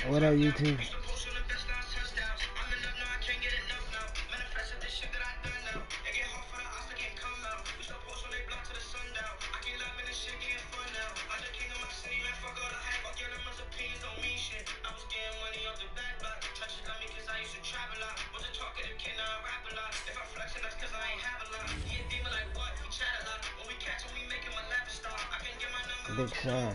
What up, YouTube? Big sad.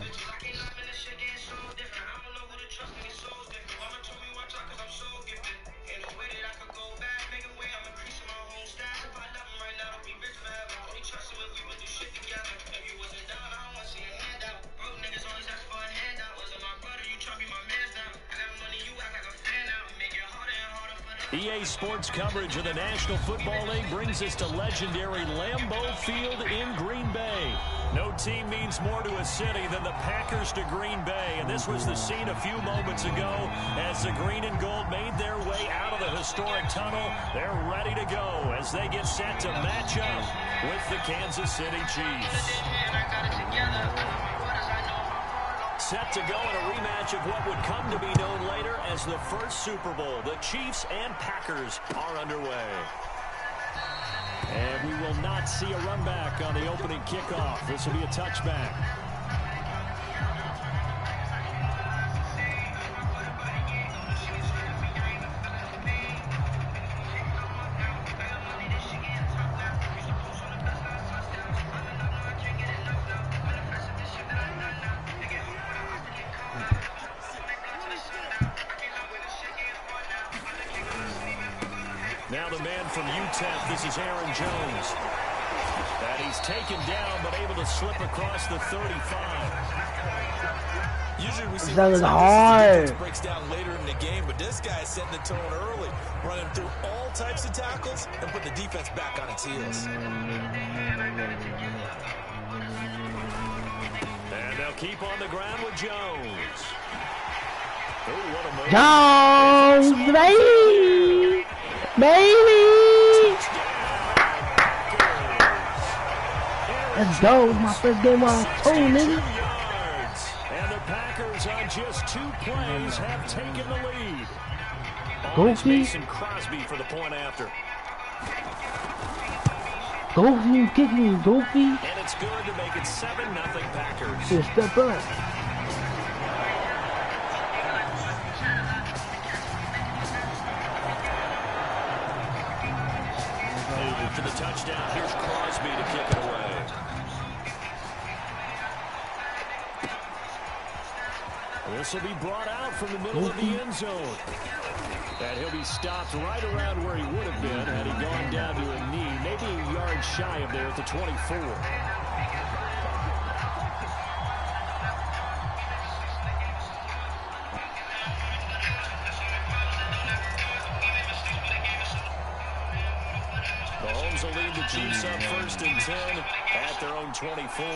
EA Sports coverage of the National Football League brings us to legendary Lambeau Field in Green Bay. No team means more to a city than the Packers to Green Bay, and this was the scene a few moments ago as the green and gold made their way out of the historic tunnel. They're ready to go as they get set to match up with the Kansas City Chiefs. Set to go in a rematch of what would come to be known later as the first Super Bowl. The Chiefs and Packers are underway. And we will not see a run back on the opening kickoff. This will be a touchback. Now the man from UTEP, this is Aaron Jones. That he's taken down, but able to slip across the 35. Usually we see that hard. Breaks down later in the game, but this guy is setting the tone early, running through all types of tackles and putting the defense back on its heels. And they'll keep on the ground with Jones. Oh, what a move. Jones, baby! Baby! Let's go. It's my first game on toe, nigga. And the Packers on just 2 plays have taken the lead. Goofy. Mason Crosby for the point after. Goofy, kick me, Goofy. And it's good to make it 7-0 Packers. Just step up. After the touchdown, here's Crosby to kick it away. This will be brought out from the middle of the end zone. And he'll be stopped right around where he would have been had he gone down to a knee, maybe a yard shy of there at the 24. Mahomes will lead the Chiefs up 1st and 10 at their own 24.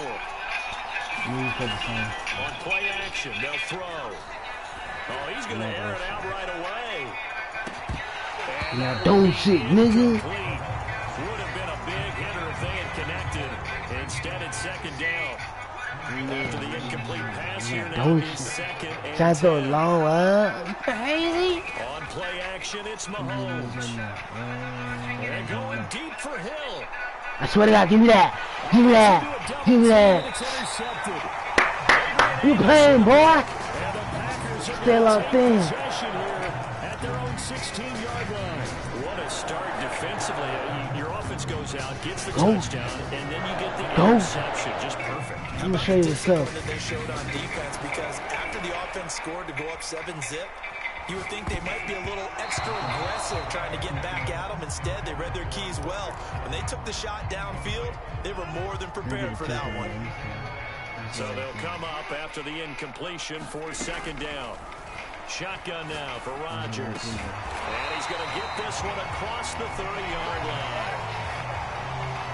On play action, they'll throw. Oh, he's going to air it out right away. Now don't shit, nigga. Would have been a big hitter if they had connected. Instead, it's 2nd down. After the incomplete pass here now, it's 2nd and 10. That's so long, crazy. On play action, it's Mahomes. They're going deep for Hill. I swear to God, give me that. Give me that. Give me that. You playing, boy? Still on thing. At their own 16-yard line. What a start defensively. Your offense goes out, gets the touchdown, and then you get the interception. Just perfect. I'm gonna show you stuff. That they showed on defense, because after the offense scored to go up 7-zip, you would think they might be a little extra aggressive trying to get back at them. Instead, they read their keys well. When they took the shot downfield, they were more than prepared for that one. So they'll come up after the incompletion for 2nd down. Shotgun now for Rodgers. And he's going to get this one across the 30-yard line.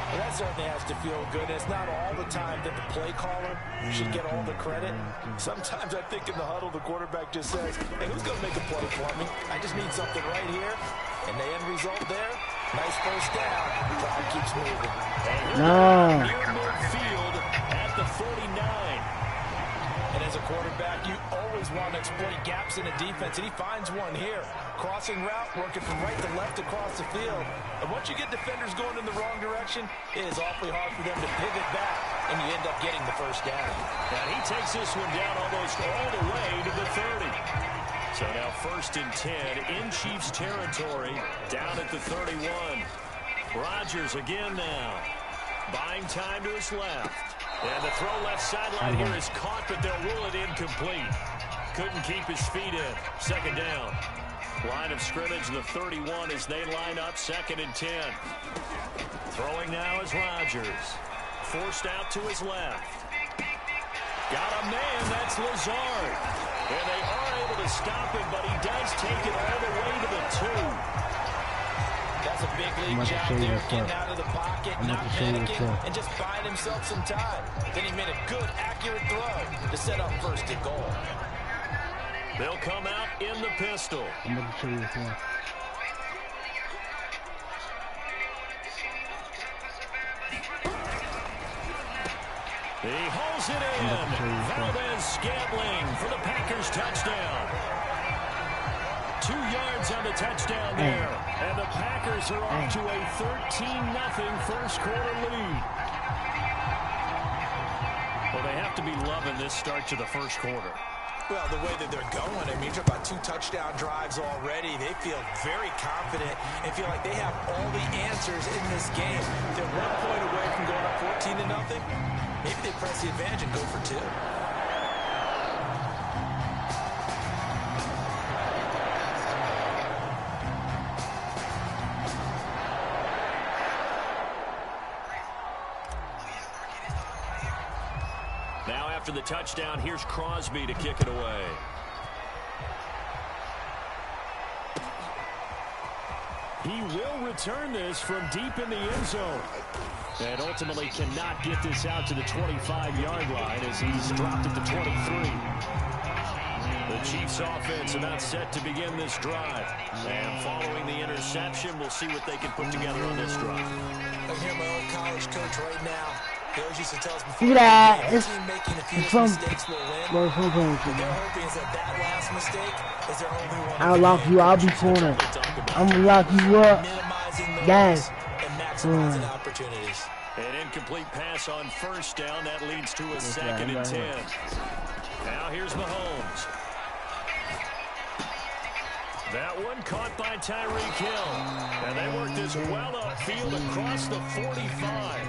Well, that certainly has to feel good. It's not all the time that the play caller should get all the credit. Sometimes I think in the huddle, the quarterback just says, hey, who's going to make a play for me? I just need something right here. And the end result there, nice first down. The crowd keeps moving. No. Near midfield at the 49. And as a quarterback, you always always want to exploit gaps in a defense, and he finds one here. Crossing route, working from right to left across the field. And once you get defenders going in the wrong direction, it is awfully hard for them to pivot back, and you end up getting the first down. And he takes this one down almost all the way to the 30. So now 1st and 10 in Chiefs territory, down at the 31. Rodgers again now. Buying time to his left. And the throw left sideline here is caught, but they'll rule it incomplete. Couldn't keep his feet in. 2nd down. Line of scrimmage, the 31 as they line up 2nd and 10. Throwing now is Rodgers. Forced out to his left. Got a man, that's Lazard. And they are able to stop him, but he does take it all the way to the 2. That's a big league job there, getting out of the pocket, not panicking, and just buying himself some time. Then he made a good, accurate throw to set up 1st and goal. They'll come out in the pistol. I'm going to show you this one. He holds it in. Valdez-Scantling for the Packers touchdown. 2 yards on the touchdown there. And the Packers are off to a 13-0 first quarter lead. Well, they have to be loving this start to the first quarter. Well, the way that they're going, I mean, you're talking about 2 touchdown drives already. They feel very confident and feel like they have all the answers in this game. They're 1 point away from going up 14-0. Maybe they press the advantage and go for 2. Now after the touchdown, here's Crosby to kick it away. He will return this from deep in the end zone. And ultimately cannot get this out to the 25-yard line as he's dropped at the 23. The Chiefs offense about set to begin this drive. And following the interception, we'll see what they can put together on this drive. I hear my old college coach right now. He always used to tell us before Look at that. the team making the fewest mistakes will win. What they're hoping is that last mistake is their only one. I'll lock you. I'll be cornered. I'm going to lock you up. Minimizing Guys. and maximizing opportunities. An incomplete pass on 1st down. That leads to a 2nd and 10. Now here's Mahomes. That one caught by Tyreek Hill. And they work this well upfield across the 45.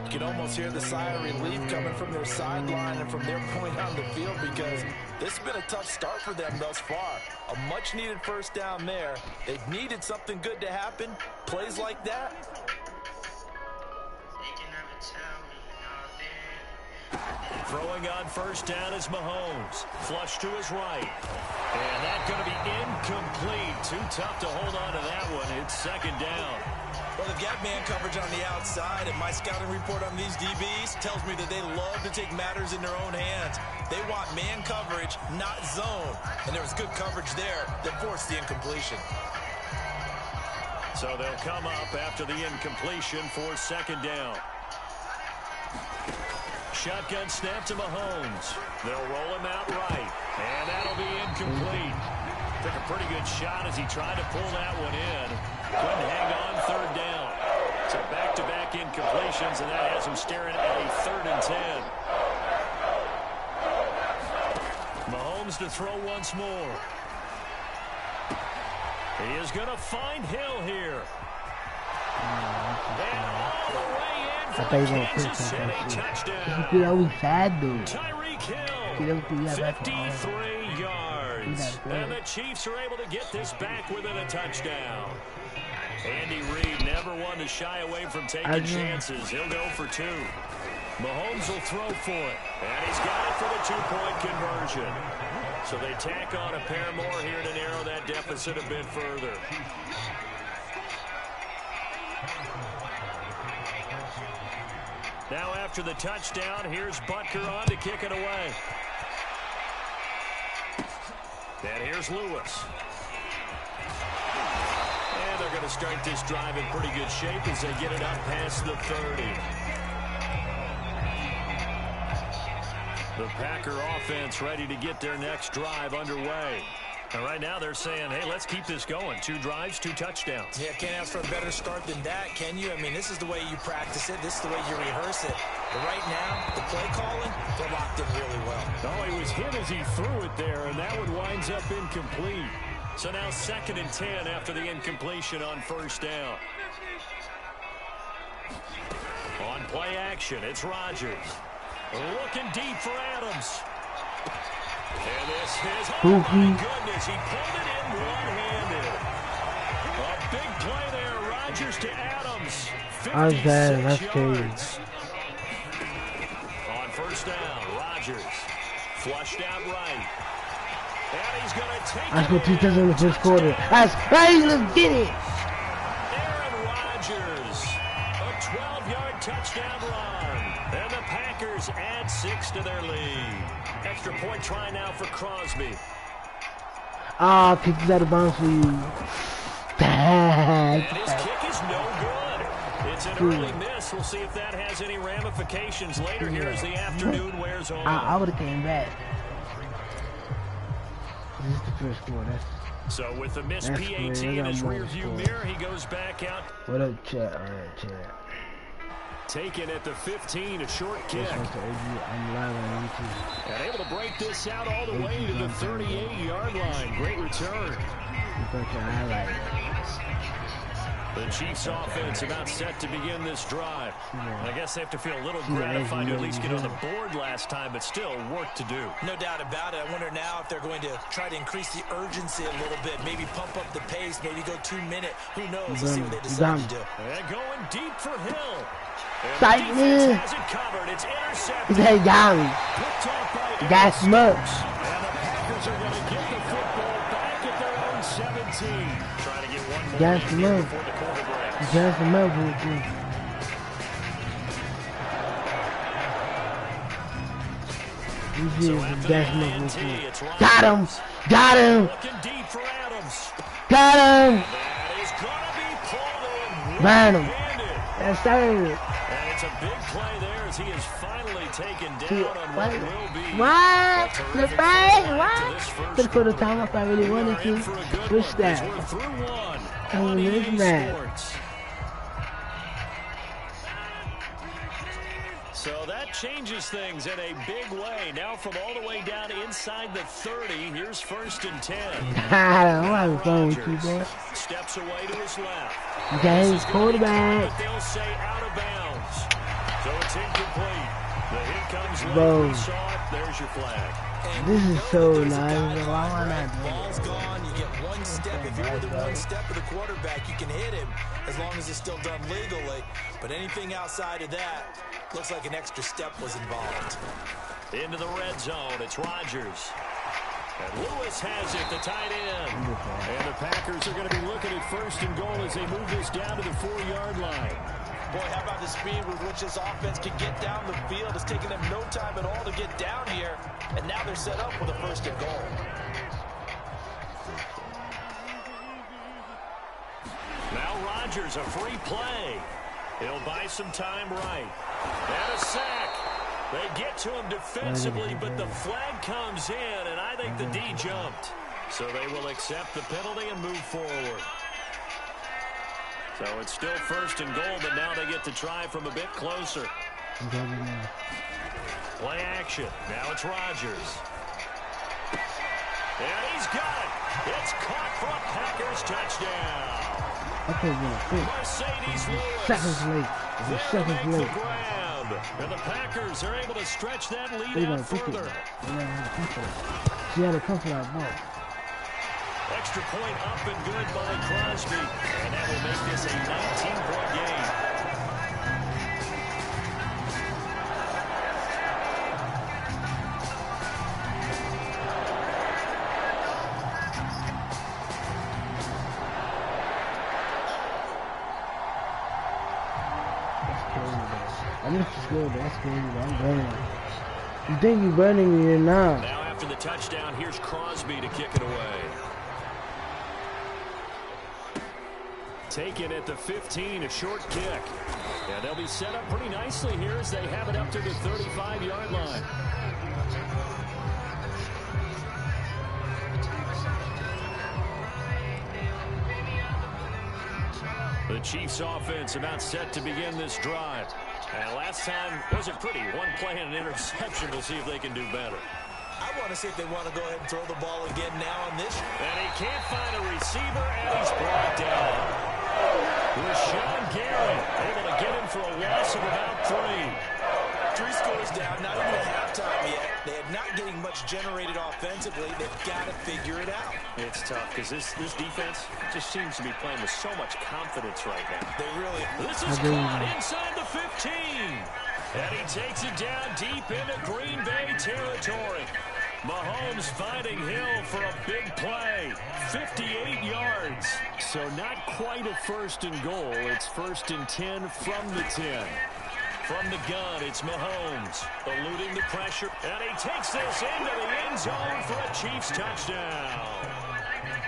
You can almost hear the sigh of relief coming from their sideline and from their point on the field because this has been a tough start for them thus far. A much-needed 1st down there. They needed something good to happen. Plays like that. Throwing on 1st down is Mahomes. Flush to his right. And that's going to be incomplete. Too tough to hold on to that one. It's 2nd down. Well, they've got man coverage on the outside, and my scouting report on these DBs tells me that they love to take matters in their own hands. They want man coverage, not zone. And there was good coverage there that forced the incompletion. So they'll come up after the incompletion for 2nd down. Shotgun snap to Mahomes. They'll roll him out right. And that'll be incomplete. Took a pretty good shot as he tried to pull that one in. Couldn't hang on 3rd down. So back-to-back incompletions, and that has him staring at a 3rd and 10. Mahomes to throw once more. He is going to find Hill here. And all the way in for the Kansas City touchdown. Tyreek Hill, 53 yards. And the Chiefs are able to get this back within a touchdown. Andy Reid never one to shy away from taking chances. He'll go for 2. Mahomes will throw for it. And he's got it for the 2-point conversion. So they tack on a pair more here to narrow that deficit a bit further. Now after the touchdown, here's Butker on to kick it away. And here's Lewis. And they're going to start this drive in pretty good shape as they get it up past the 30. The Packer offense ready to get their next drive underway. And right now they're saying, hey, let's keep this going. 2 drives, 2 touchdowns. Yeah, can't ask for a better start than that, can you? I mean, this is the way you practice it. This is the way you rehearse it. But right now, the play calling, they're locked in really well. Oh, he was hit as he threw it there, and that one winds up incomplete. So now 2nd and 10 after the incompletion on 1st down. On play action, it's Rodgers. Looking deep for Adams. And this is, oh my goodness, he pulled it in one-handed. A big play there, Rodgers to Adams. 56 yards. On 1st down, Rodgers flushed out right. And he's going to take it. I scored 2 touchdowns in the first quarter. That's crazy, let's get it. Aaron Rodgers, a 12-yard touchdown run. And the Packers add 6 to their lead. Extra point try now for Crosby. Ah, kick is out of bounds for you. And his kick is no good. It's an early miss. We'll see if that has any ramifications later here as the afternoon wears on. I would have came back. This is the first quarter. So with the missed PAT in his rearview mirror, he goes back out. What up, chat? All right, chat. Taken at the 15, a short kick. I'm live on YouTube. And able to break this out all the way to the 38-yard line. Great return. The Chiefs offense about set to begin this drive. And I guess they have to feel a little gratified to at least get on the board last time, but still work to do. No doubt about it. I wonder now if they're going to try to increase the urgency a little bit, maybe pump up the pace, maybe go 2-minute. Who knows? Let's see what they decide to do. And going deep for Hill. Tight And has it covered. It's intercepted. Hey, Gary. Got smoked. And the Packers are going to get the football back at their own 17. Trying to get one more Got before the quarter breaks. Got smoked with you. Got him! Got him! Looking deep for Adams. Got him! That is going to be pulled in. Burn him! One-handed. That's third. And it's a big play there as he is finally taken down on what will be. What? The bag? to What? this first Could put a time up I really wanted We are in to. for a good Push one as that. we're through one Oh, on look EA at that. Sports. So that changes things in a big way. Now from all the way down inside the 30, here's 1st and 10. I'm having fun with you, boy. Steps away to his left. Game This is gonna be caught, quarterback. but they'll say out of bounds. So it's incomplete. The hit comes late. Bro. We saw it. There's your flag. This is so nice. Why am I not doing Ball's gone. You get one step. If you're within one step of the quarterback, you can hit him as long as it's still done legally. But anything outside of that, looks like an extra step was involved. Into the red zone. It's Rodgers. And Lewis has it, the tight end. And the Packers are going to be looking at 1st and goal as they move this down to the 4-yard line. Boy, how about the speed with which this offense can get down the field? It's taken them no time at all to get down here. And now they're set up with a 1st and goal. Now Rodgers, a free play. He'll buy some time right. And a sack. They get to him defensively, but the flag comes in, and I think the D jumped. So they will accept the penalty and move forward. So it's still 1st and goal, but now they get to try from a bit closer. Play action. Now it's Rodgers. And he's got it. It's caught for a Packers touchdown. Mercedes Lewis. Seconds late. Seconds late. And the Packers are able to stretch that lead out further. She had a couple of balls. Extra point up and good by Crosby. And that will make this a 19-point game. That's good. That's crazy. I'm running. You think you're running me or not? Now after the touchdown, here's Crosby to kick it away. Taken at the 15, a short kick. Yeah, they'll be set up pretty nicely here as they have it up to the 35-yard line. The Chiefs offense about set to begin this drive. And last time wasn't pretty. One play and an interception. We'll see if they can do better. I want to see if they want to go ahead and throw the ball again now on this. And he can't find a receiver, and he's brought down. Rashawn Gary able to get him for a loss of about 3. 3 scores down, not even at halftime yet. They are not getting much generated offensively. They've got to figure it out. It's tough because this defense just seems to be playing with so much confidence right now. They really. This is caught inside the 15. And he takes it down deep into Green Bay territory. Mahomes finding Hill for a big play. 58 yards. So not quite a 1st and goal. It's 1st and 10 from the 10. From the gun, it's Mahomes eluding the pressure. And he takes this into the end zone for a Chiefs touchdown.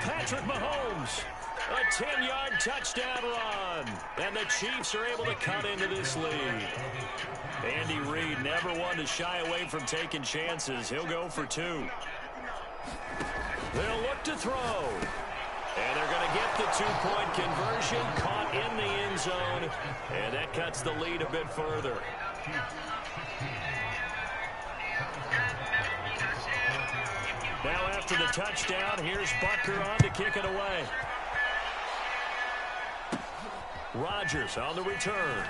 Patrick Mahomes, a 10-yard touchdown run. And the Chiefs are able to cut into this lead. Andy Reid never one to shy away from taking chances. He'll go for 2. They'll look to throw. And they're going to get the 2-point conversion, caught in the end zone, and that cuts the lead a bit further. Now after the touchdown, here's Bucker on to kick it away. Rodgers on the return.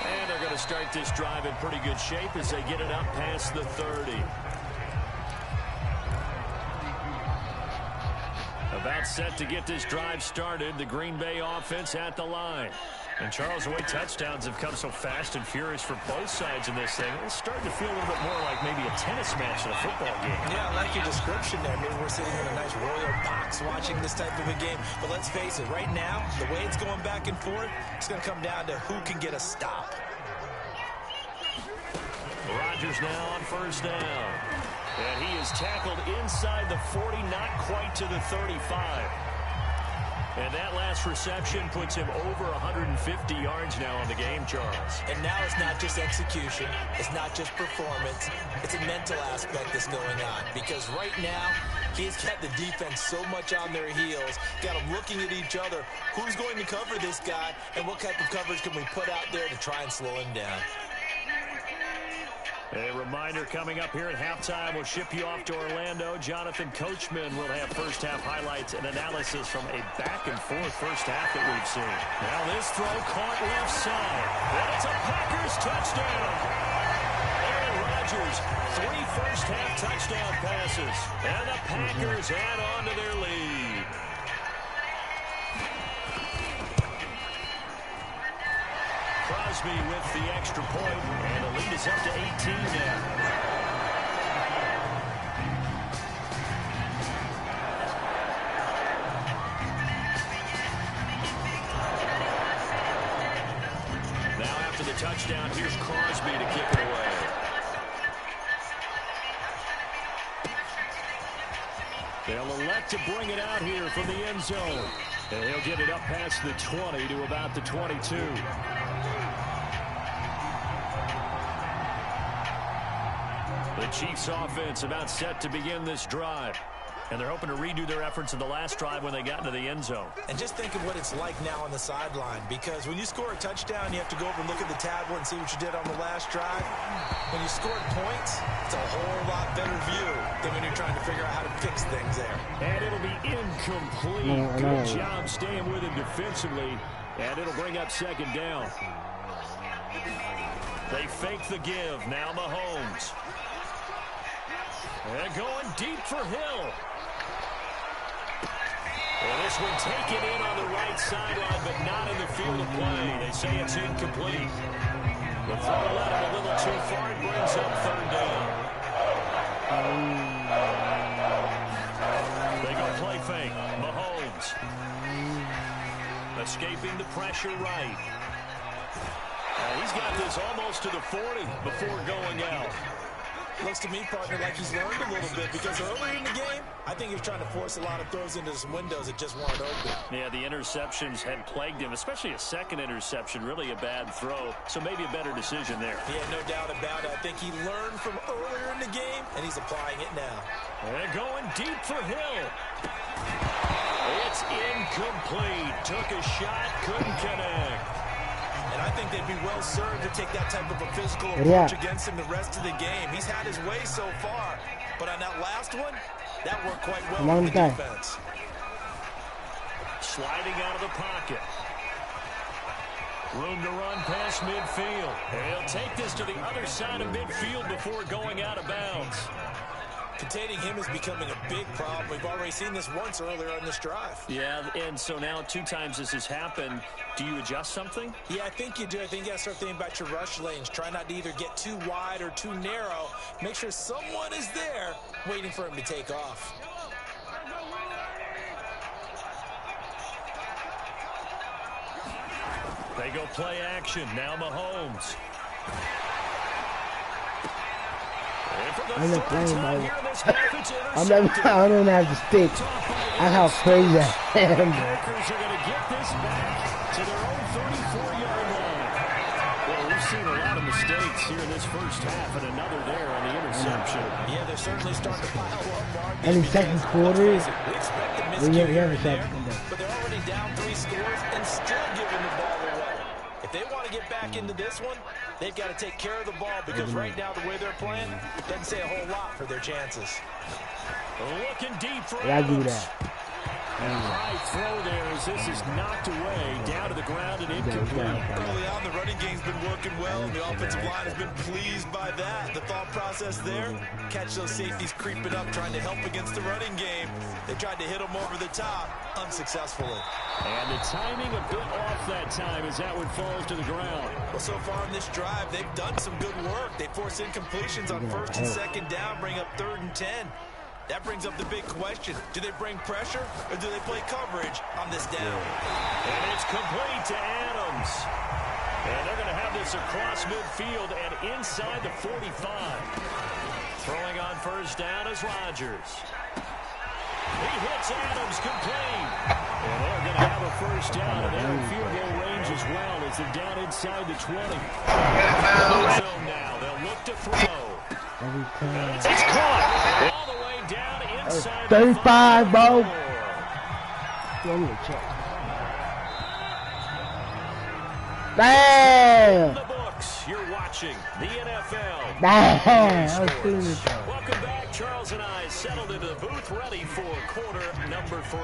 And they're going to start this drive in pretty good shape as they get it up past the 30. About set to get this drive started. The Green Bay offense at the line. And Charles, the way touchdowns have come so fast and furious for both sides in this thing, it's starting to feel a little bit more like maybe a tennis match than a football game. Yeah, I like your description there. Maybe we're sitting in a nice royal box watching this type of a game. But let's face it, right now, the way it's going back and forth, it's going to come down to who can get a stop. Rodgers now on 1st down. And he is tackled inside the 40, not quite to the 35. And that last reception puts him over 150 yards now on the game, Charles. And now it's not just execution. It's not just performance. It's a mental aspect that's going on. Because right now, he's got the defense so much on their heels. Got them looking at each other. Who's going to cover this guy? And what type of coverage can we put out there to try and slow him down? A reminder coming up here at halftime. We'll ship you off to Orlando. Jonathan Coachman will have first-half highlights and analysis from a back-and-forth first half that we've seen. Now this throw caught left side. And it's a Packers touchdown. Aaron Rodgers, 3 first-half touchdown passes. And the Packers add on to their lead. Crosby with the extra point, and the lead is up to 18 now. Now after the touchdown, here's Crosby to kick it away. They'll elect to bring it out here from the end zone. And he'll get it up past the 20 to about the 22. The Chiefs offense about set to begin this drive. And they're hoping to redo their efforts in the last drive when they got into the end zone. And just think of what it's like now on the sideline. Because when you score a touchdown, you have to go over and look at the tablet and see what you did on the last drive. When you scored points, it's a whole lot better view than when you're trying to figure out how to fix things there. And it'll be incomplete. Good job staying with him defensively. And it'll bring up 2nd down. They fake the give. Now Mahomes. And going deep for Hill. And this one taken in on the right sideline, but not in the field of play. They say it's incomplete. The throw led him a little too far. It brings up 3rd down. They go play fake. Mahomes. Escaping the pressure right. He's got this almost to the 40 before going out. Looks to me, partner, like he's learned a little bit because earlier in the game, I think he was trying to force a lot of throws into some windows that just weren't open. Yeah, the interceptions had plagued him, especially a second interception, really a bad throw. So maybe a better decision there. Yeah, no doubt about it. I think he learned from earlier in the game, and he's applying it now. And going deep for Hill. It's incomplete. Took a shot, couldn't connect. And I think they'd be well served to take that type of a physical approach against him the rest of the game. He's had his way so far, but on that last one, that worked quite well with the defense. Sliding out of the pocket. Room to run past midfield. He'll take this to the other side of midfield before going out of bounds. Containing him is becoming a big problem. We've already seen this once earlier on this drive. Yeah, and so now 2 times this has happened. Do you adjust something? Yeah, I think you do. I think you got to start thinking about your rush lanes. Try not to either get too wide or too narrow. Make sure someone is there waiting for him to take off. They go play action. Now Mahomes. I'm not playing, buddy. I don't have the stick. That's how crazy I am. Packers are going to get this back to their own 34-yard line. Well, we've seen a lot of mistakes here in this first half, and another there on the interception. Yeah, they're certainly starting to pile up, Mark. And in second quarter, we expect the miscue here and there, but they're already down 3 scores and still giving the ball away. If they want to get back into this one, they've got to take care of the ball because right now the way they're playing doesn't say a whole lot for their chances. Looking deep for Adams. High throw there as this is knocked away down to the ground and incomplete. Early on, the running game's been working well, and the offensive line has been pleased by that. The thought process there, catch those safeties creeping up, trying to help against the running game. They tried to hit them over the top, unsuccessfully. And the timing a bit off that time as that one falls to the ground. Well, so far in this drive, they've done some good work. They force incompletions on 1st and 2nd down, bring up 3rd and 10. That brings up the big question. Do they bring pressure or do they play coverage on this down? And it's complete to Adams. And they're going to have this across midfield and inside the 45. Throwing on 1st down is Rodgers. He hits Adams complete. And they're going to have a 1st down, and they're in field goal range as well as they're down inside the 20. So now they'll look to throw. It's caught. All the way down inside 35, bro. Damn. The books. You're watching the NFL. Damn. Welcome back. Charles and I settled into the booth, ready for quarter number 3.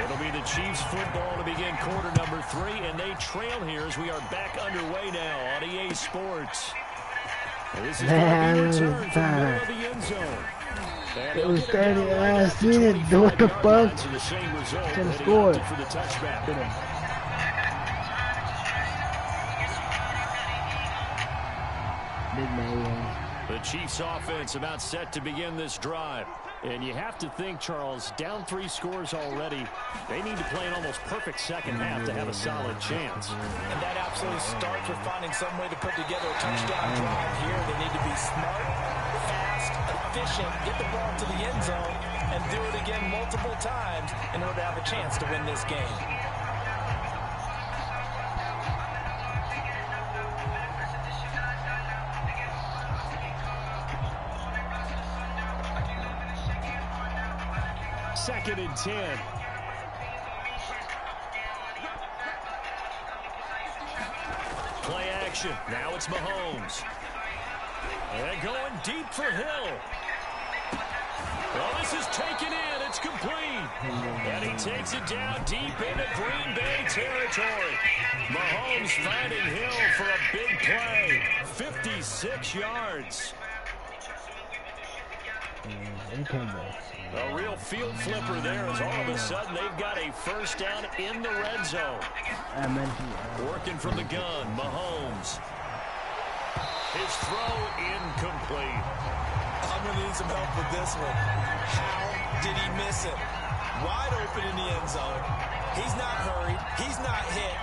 It'll be the Chiefs football to begin quarter number 3, and they trail here as we are back underway now on EA Sports. And this is going to be returned from the middle of the end zone. It was 30 last year. What the fuck? Some score. For the touchback. Big man. The Chiefs offense about set to begin this drive. And you have to think, Charles, down 3 scores already. They need to play an almost perfect second half to have a solid chance. And that absolutely starts with finding some way to put together a touchdown drive here. They need to be smart, fast, efficient, get the ball to the end zone, and do it again multiple times in order to have a chance to win this game. Second and 10. Play action. Now it's Mahomes. And going deep for Hill. Well, this is taken in. It's complete. And he takes it down deep into Green Bay territory. Mahomes finding Hill for a big play. 56 yards. A real field flipper there as all of a sudden they've got a 1st down in the red zone. Working from the gun, Mahomes. His throw incomplete. I'm going to need some help with this one. How did he miss it? Wide open in the end zone. He's not hurried. He's not hit.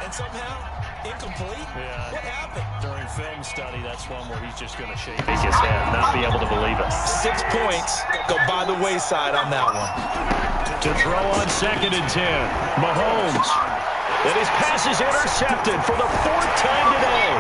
And somehow Incomplete? Yeah. What happened? During film study, that's one where he's just going to shake his head, not be able to believe it. 6 points go by the wayside on that one. To throw on 2nd and 10, Mahomes. And his pass is intercepted for the 4th time today.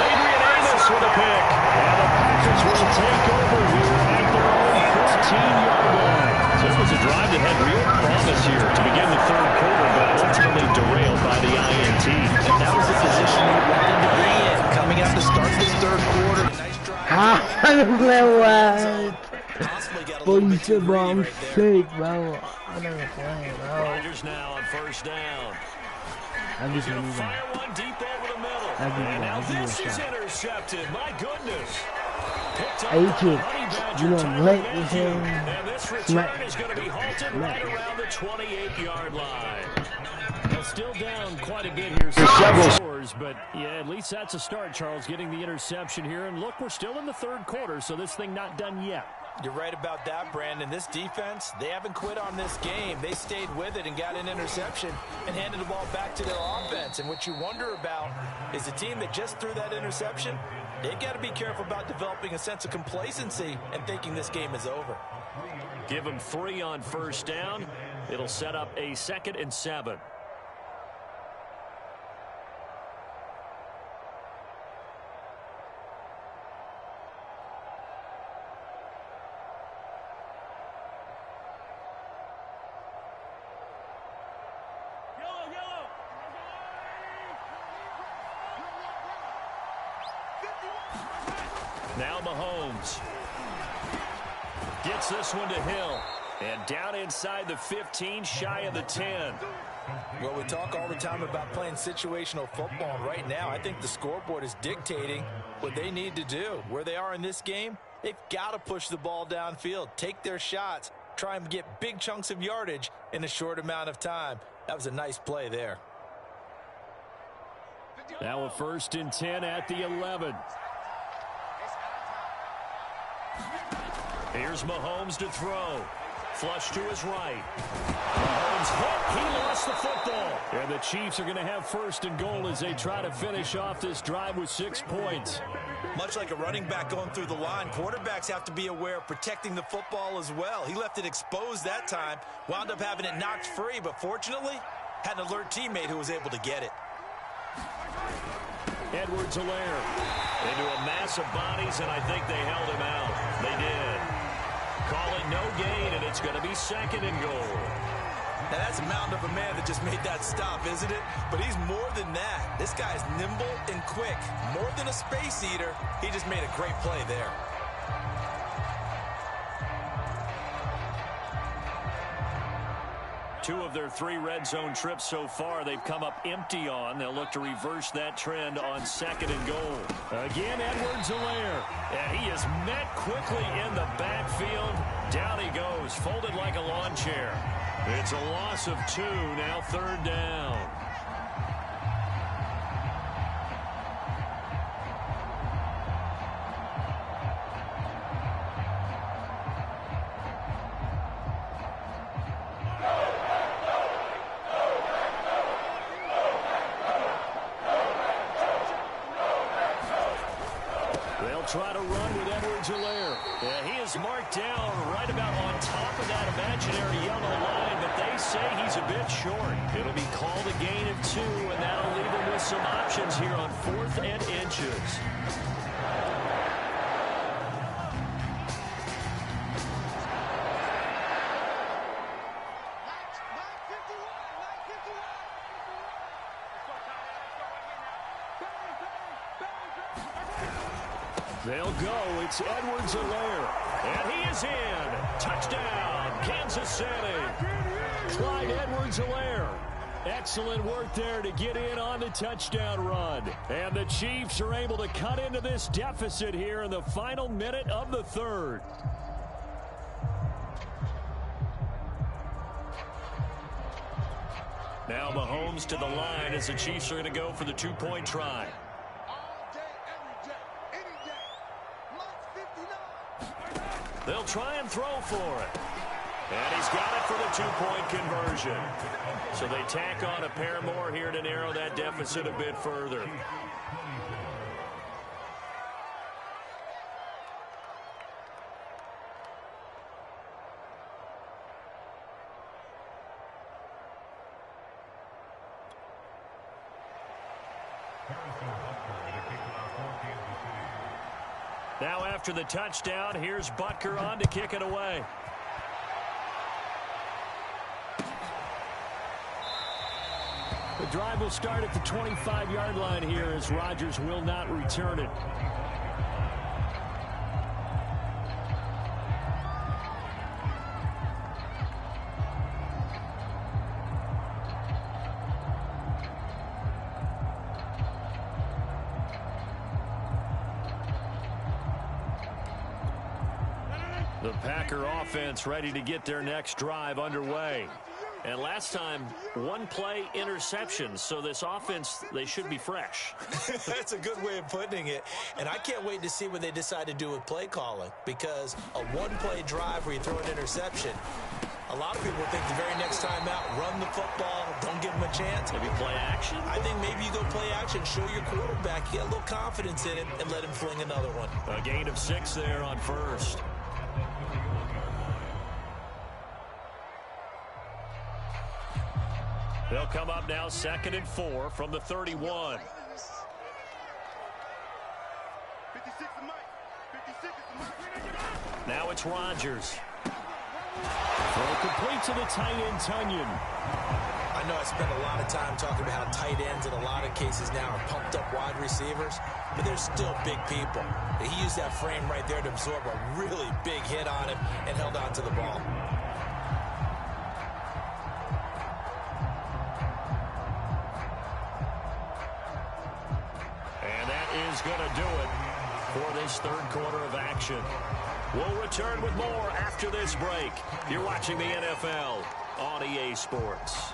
Adrian Amos with a pick. And the Packers will take over here at their own 14-yard line. So this was a drive that had real promise here to begin the 3rd quarter, but ultimately derailed by the INT. And that was the position we wanted to be in. Coming out to start this 3rd quarter. Nice drive. Boy, you said, bro, I'm sick, bro. I never play, bro. Rodgers now on 1st down. I'm just gonna fire one deep over the middle. And now this is intercepted. My goodness. H2H, you know I'm late with him. And this return is going to be halted right around the 28-yard line. Well, still down quite a bit here. Several scores, but yeah, at least that's a start, Charles, getting the interception here. And look, we're still in the 3rd quarter, so this thing not done yet. You're right about that, Brandon. This defense, they haven't quit on this game. They stayed with it and got an interception and handed the ball back to their offense. And what you wonder about is a team that just threw that interception, they got to be careful about developing a sense of complacency and thinking this game is over. Give them 3 on 1st down. It'll set up a 2nd and 7. Now Mahomes gets this one to Hill. And down inside the 15, shy of the 10. Well, we talk all the time about playing situational football. And right now, I think the scoreboard is dictating what they need to do. Where they are in this game, they've got to push the ball downfield, take their shots, try and get big chunks of yardage in a short amount of time. That was a nice play there. Now a 1st and 10 at the 11. Here's Mahomes to throw. Flush to his right. Mahomes hit. He lost the football. And the Chiefs are going to have 1st and goal as they try to finish off this drive with 6 points. Much like a running back going through the line, quarterbacks have to be aware of protecting the football as well. He left it exposed that time, wound up having it knocked free, but fortunately, had an alert teammate who was able to get it. Edwards-Helaire into a mass of bodies, and I think they held him out. They did. Call it no gain, and it's going to be 2nd and goal. Now, that's a mountain of a man that just made that stop, isn't it? But he's more than that. This guy's nimble and quick. More than a space eater, he just made a great play there. Two of their 3 red zone trips so far, they've come up empty on. They'll look to reverse that trend on 2nd and goal. Again, Edwards-Helaire. And he is met quickly in the backfield. Down he goes, folded like a lawn chair. It's a loss of 2, now 3rd down. Try to run with Edwards-Helaire. Yeah, he is marked down right about on top of that imaginary yellow line, but they say he's a bit short. It'll be called a gain of 2, and that'll leave him with some options here on 4th and inches. They'll go. It's Edwards-Helaire. And he is in. Touchdown, Kansas City. Clyde Edwards-Helaire. Excellent work there to get in on the touchdown run. And the Chiefs are able to cut into this deficit here in the final minute of the 3rd. Now Mahomes to the line as the Chiefs are going to go for the 2-point try. They'll try and throw for it. And he's got it for the two-point conversion. So they tack on a pair more here to narrow that deficit a bit further. Now after the touchdown, here's Butker on to kick it away. The drive will start at the 25-yard line here as Rodgers will not return it. The Packer offense ready to get their next drive underway. And last time, one play interception. So this offense, they should be fresh. That's a good way of putting it. And I can't wait to see what they decide to do with play calling. Because a one-play drive where you throw an interception, a lot of people think the very next time out, run the football, don't give them a chance. Maybe play action? I think maybe you go play action, show your quarterback, get a little confidence in it, and let him fling another one. A gain of 6 there on first. They'll come up now 2nd and 4 from the 31. Now it's Rodgers. Throw complete to the tight end, Tunyon. I know I spent a lot of time talking about how tight ends in a lot of cases now are pumped up wide receivers, but they're still big people. He used that frame right there to absorb a really big hit on him and held on to the ball. Is going to do it for this third quarter of action. We'll return with more after this break. You're watching the NFL on EA Sports.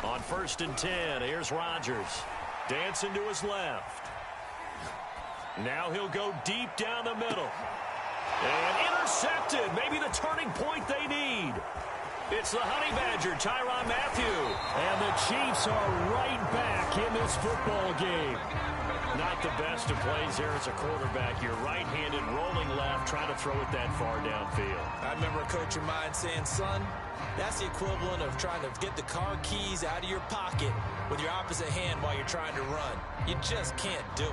On 1st and 10, here's Rodgers. Dancing to his left. Now he'll go deep down the middle. And intercepted. Maybe the turning point they need. It's the Honey Badger, Tyrann Mathieu. And the Chiefs are right back in this football game. Not the best of plays there as a quarterback. You're right-handed, rolling left, trying to throw it that far downfield. I remember a coach of mine saying, son, that's the equivalent of trying to get the car keys out of your pocket with your opposite hand while you're trying to run. You just can't do it.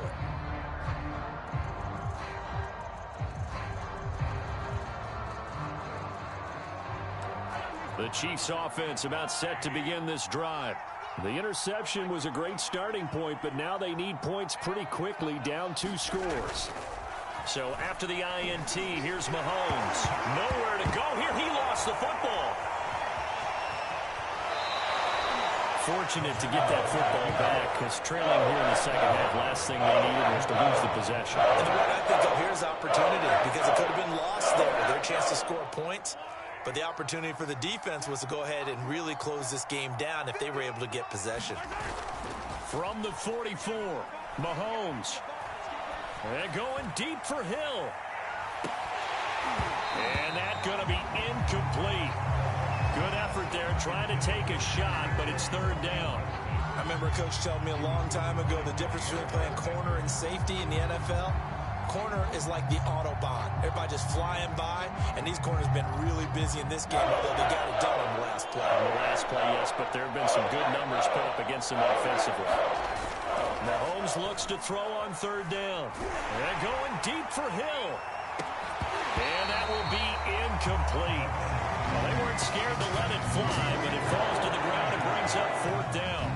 The Chiefs offense about set to begin this drive. The interception was a great starting point, but now they need points pretty quickly, down 2 scores. So after the INT, here's Mahomes. Nowhere to go here. He lost the football. Fortunate to get that football back, because trailing here in the second half, last thing they needed was to lose the possession. And what I think of here is opportunity, because it could have been lost there. Their chance to score points. But the opportunity for the defense was to go ahead and really close this game down if they were able to get possession. From the 44, Mahomes. And going deep for Hill. And that's going to be incomplete. Good effort there trying to take a shot, but it's 3rd down. I remember a coach telling me a long time ago the difference between playing corner and safety in the NFL. Corner is like the Autobahn. Everybody just flying by, and these corners have been really busy in this game, although they got it done on the last play. On the last play, yes, but there have been some good numbers put up against them offensively. Mahomes looks to throw on 3rd down. And going deep for Hill. And that will be incomplete. Well, they weren't scared to let it fly, but it falls to the ground and brings up 4th down.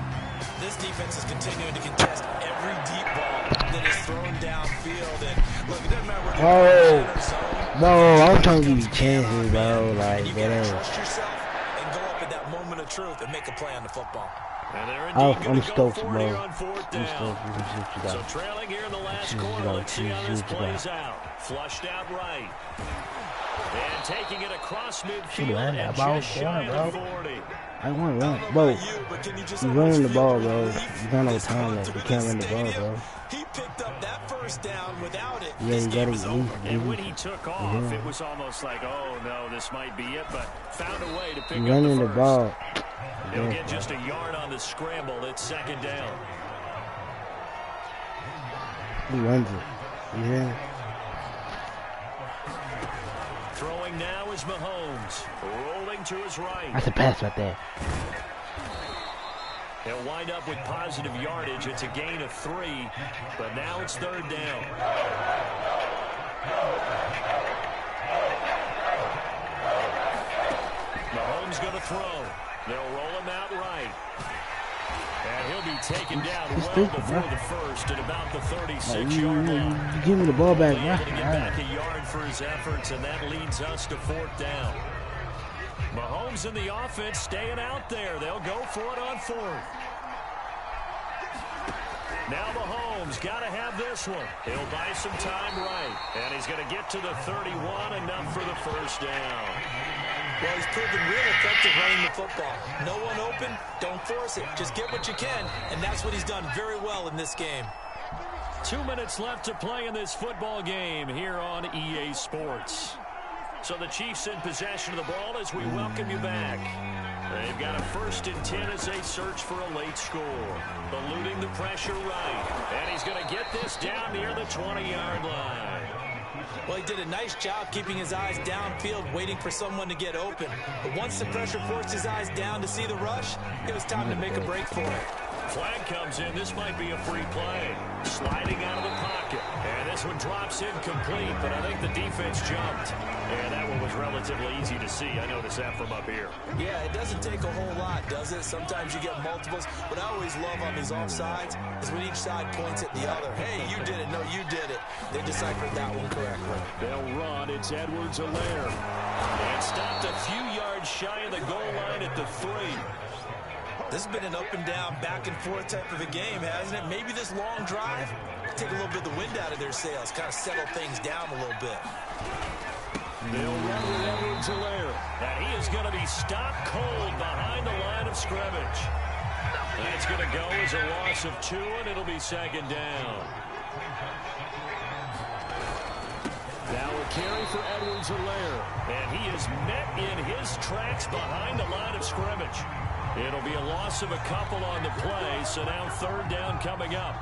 This defense is continuing to contest every deep ball that is thrown downfield. And look, it doesn't matter whether no, I'm trying to give you chances, bro. Like, you gotta trust yourself and go up at that moment of truth and make a play on the football. And they're indeed going to go for it here on 4th down. So trailing here in the last quarter. Let's see how this plays out. Flushed out right. And taking it across midfield and just shy of the 40. I want to run. Bro, you're running the ball, bro. You got no time left. You can't run the ball, bro. He picked up that first down without it. Yeah, you got to leave. And when he took off, it was almost like, oh, no, this might be it. But found a way to pick up the running the ball. He'll get just a yard on the scramble. It's 2nd down. He runs it. Yeah. Throwing now is Mahomes. Rolling to his right. That's a pass right there. He'll wind up with positive yardage. It's a gain of 3, but now it's 3rd down. Mahomes going to throw. They'll roll him out right. And he'll be taken down well before the first at about the 36-yard line. You give me the ball back, Able to get back a yard for his efforts, and that leads us to 4th down. Mahomes and the offense staying out there. They'll go for it on 4th. Now Mahomes got to have this one. He'll buy some time right. And he's going to get to the 31, enough for the first down. Well, he's proven real effective running the football. No one open, don't force it. Just get what you can, and that's what he's done very well in this game. 2 minutes left to play in this football game here on EA Sports. So the Chiefs in possession of the ball as we welcome you back. They've got a 1st and 10 as they search for a late score. Eluding the pressure right. And he's going to get this down near the 20-yard line. Well, he did a nice job keeping his eyes downfield, waiting for someone to get open. But once the pressure forced his eyes down to see the rush, it was time to make a break for it. Flag comes in. This might be a free play. Sliding out of the pocket. And this one drops incomplete, but I think the defense jumped. And that one was relatively easy to see. I noticed that from up here. Yeah, it doesn't take a whole lot, does it? Sometimes you get multiples. What I always love on these offsides is when each side points at the other. Hey, you did it. No, you did it. They deciphered that one correctly. They'll run. It's Edwards-Helaire. And stopped a few yards shy of the goal line at the 3. This has been an up-and-down, back-and-forth type of a game, hasn't it? Maybe this long drive take a little bit of the wind out of their sails, kind of settle things down a little bit. They'll run with Edwards-Helaire. And he is going to be stopped cold behind the line of scrimmage. And it's going to go as a loss of 2, and it'll be 2nd down. Now a carry for Edwards-Helaire. And he is met in his tracks behind the line of scrimmage. It'll be a loss of a couple on the play, so now 3rd down coming up.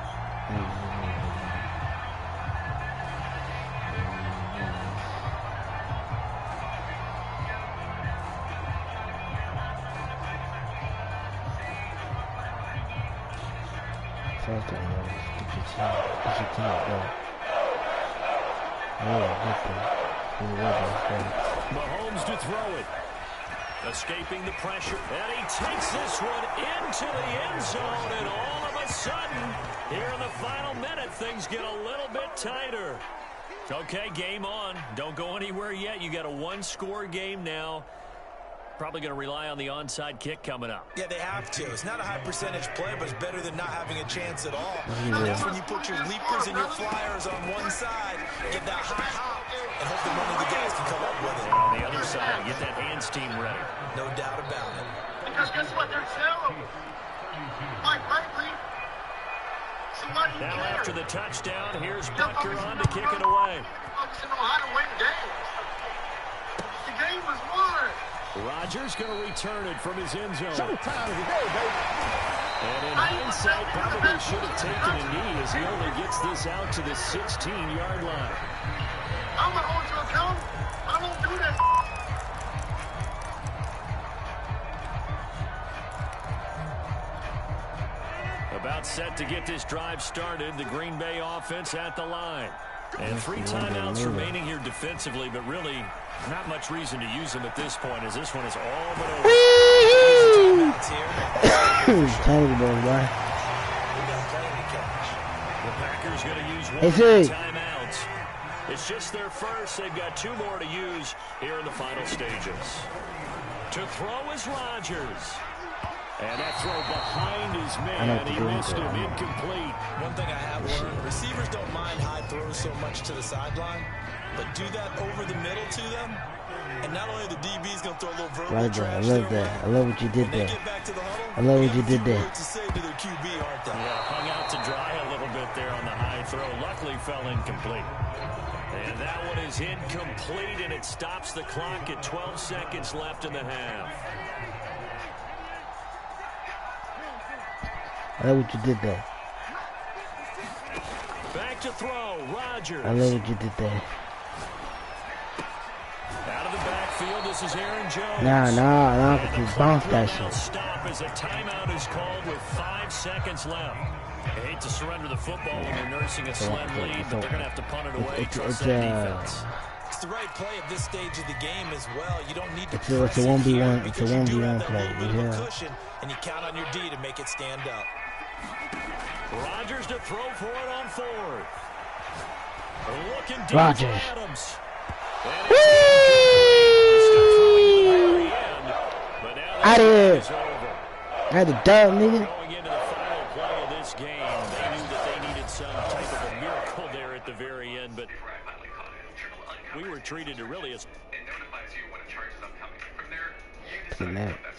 Mahomes to throw it. Escaping the pressure, and he takes this one into the end zone, and all of a sudden, here in the final minute, things get a little bit tighter. Okay, game on. Don't go anywhere yet. You got a 1-score game now. Probably going to rely on the onside kick coming up. Yeah, they have to. It's not a high-percentage play, but it's better than not having a chance at all. That's when you put your leapers and your flyers on one side, get that high hop, and hope that one of the guys can come up with it. And on the other side, get that hands team ready. No doubt about it. Because guess what? They're terrible. Quite frankly, somebody now cares. after the touchdown, here's Butker on to kick it away. Focusing on how to win games. The game was won. Rodgers going to return it from his end zone. Showtime today, baby. And in hindsight, probably should have taken a knee as he only gets this out to the 16-yard line. I'm going to hold you accountable. I don't do that. About set to get this drive started. The Green Bay offense at the line. And 3 timeouts remaining here defensively, but really not much reason to use them at this point, as this one is all but over. Terrible, boy. The Packers going to use 1 timeouts. It's just their first. They've got 2 more to use here in the final stages. To throw is Rodgers. And that throw behind his man, he missed him, incomplete. One thing I have learned, receivers don't mind high throws so much to the sideline, but do that over the middle to them, and not only the DB's going to throw a little verbal right there. I love that. I love what you did there. I love what you did there. To say to their QB, aren't they? Yeah, hung out to dry a little bit there on the high throw. Luckily fell incomplete. And that one is incomplete, and it stops the clock at 12 seconds left in the half. I love what you did there. Back to throw, Rodgers. I love what you did there. Out of the backfield, this is Aaron Jones. Nah, just bounce that shit. Stop as a timeout is called with 5 seconds left. I hate to surrender the football when you're nursing a slim lead, but they're going to have to punt it away. Trust that defense. It's the right play at this stage of the game as well. You don't need to it's a 1v1. It's a 1v1 play. Yeah. Cushion, and you count on your D to make it stand up. Rodgers to throw for it on fourth. Looking deep Rodgers. for Adams. Out of here. I had to dub, nigga. Going into the final play of this game, they knew that they needed some type of a miracle there at the very end, but we were treated to really as... Look at that.